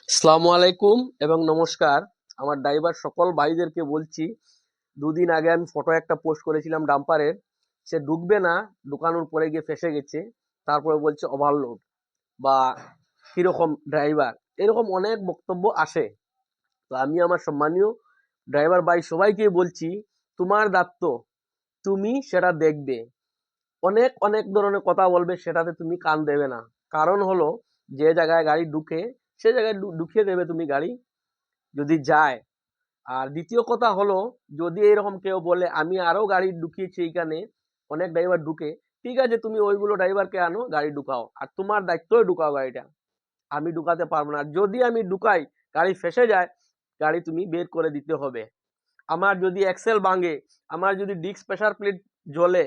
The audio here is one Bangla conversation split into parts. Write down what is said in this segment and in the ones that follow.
আসসালামু আলাইকুম এবং নমস্কার। আমার ড্রাইভার সকল ভাইদেরকে বলছি, দুদিন আগে আমি ফটো একটা পোস্ট করেছিলাম ডাম্পারের। সে ঢুকবে না, ঢুকানোর পরে গিয়ে ফেসে গেছে। তারপরে বলছে ওভারলোড বা কিরকম ড্রাইভার, এরকম অনেক বক্তব্য আসে। তো আমি আমার সম্মানীয় ড্রাইভার ভাই সবাইকে বলছি, তোমার দায়িত্ব, তুমি সেটা দেখবে। অনেক অনেক ধরনের কথা বলবে, সেটাতে তুমি কান দেবে না। কারণ হলো, যে জায়গায় গাড়ি ঢুকে সে জায়গায় ঢুকিয়ে দেবে তুমি গাড়ি, যদি যায়। আর দ্বিতীয় কথা হলো, যদি এরকম কেউ বলে আমি আরো গাড়ি ঢুকিয়েছি এইখানে, অনেক ড্রাইভার ঢুকে, ঠিক আছে তুমি ওইগুলো ড্রাইভারকে আনো, গাড়ি ঢুকাও, আর তোমার দায়িত্বই ঢুকাও গাড়িটা। আমি ঢুকাতে পারবো না। আর যদি আমি ঢুকাই, গাড়ি ফেসে যায়, গাড়ি তুমি বের করে দিতে হবে। আমার যদি এক্সেল ভাঙে, আমার যদি ডিস্ক প্রেসার প্লেট জ্বলে,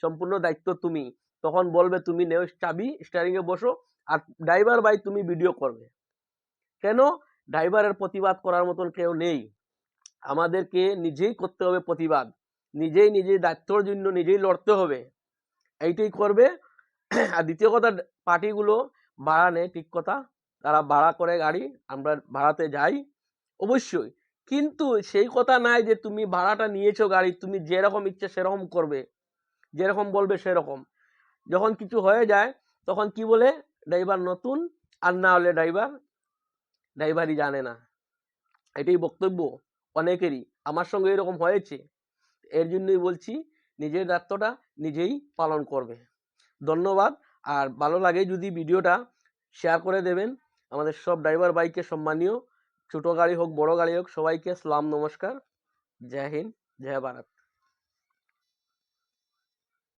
সম্পূর্ণ দায়িত্ব তুমি। তখন বলবে তুমি নেও চাবি, স্টিয়ারিং এ বসো, আর ড্রাইভার ভাই তুমি ভিডিও করবে। কেন? ড্রাইভারের প্রতিবাদ করার মতন কেউ নেই। আমাদেরকে নিজেই করতে হবে প্রতিবাদ। নিজেই নিজের দায়িত্বর জন্য নিজেই লড়তে হবে। এইটাই করবে। আর দ্বিতীয় কথা, পার্টিগুলো ভাড়া নেয়, ঠিক কথা। তারা ভাড়া করে গাড়ি, আমরা ভাড়াতে যাই অবশ্যই। কিন্তু সেই কথা নাই যে তুমি ভাড়াটা নিয়েছো গাড়ি, তুমি যেরকম ইচ্ছে সেরকম করবে, যেরকম বলবে সেরকম। যখন কিছু হয়ে যায়, তখন কি বলে, ড্রাইভার নতুন, আর না হলে ড্রাইভারই জানে না। এটাই বক্তব্য অনেকেরই। আমার সঙ্গে এরকম হয়েছে। এর জন্যই বলছি, নিজের দায়িত্বটা নিজেই পালন করবে। ধন্যবাদ। আর ভালো লাগে যদি ভিডিওটা শেয়ার করে দেবেন। আমাদের সব ড্রাইভার ভাইকে সম্মানীয়, ছোট গাড়ি হোক বড় গাড়ি হোক, সবাইকে সালাম নমস্কার। জয় হিন্দ, জয় ভারত।